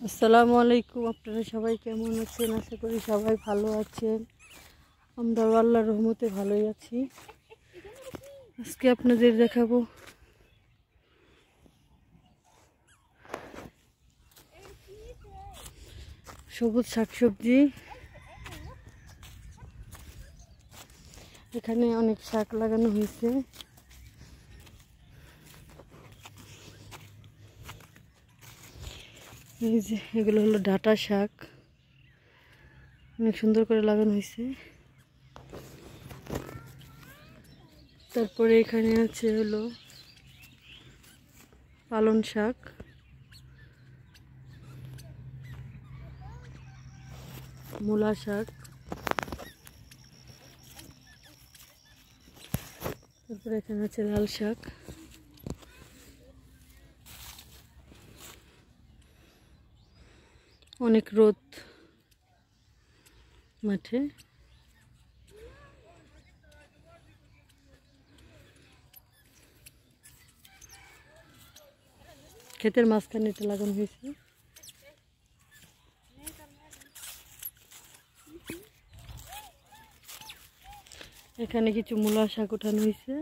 আসসালামু আলাইকুম। আপনারা সবাই কেমন আছেন? আশা করি সবাই ভালো আছেন। আমরা আল্লাহর রহমতে ভালোই আছি। আজকে আপনাদের দেখাবো সবুজ শাকসবজি। এখানে অনেক শাক লাগানো হয়েছে। এই যে এগুলো হলো ডাঁটা শাক, অনেক সুন্দর করে লাগানো হয়েছে। তারপরে এখানে আছে হলো পালং শাক, মূলা শাক, তারপরে এখানে আছে লাল শাক। অনেক রোদ মাঠে। ক্ষেতের মাঝখানে এটা লাগানো হয়েছে। এখানে কিছু মূলা শাক উঠানো হয়েছে।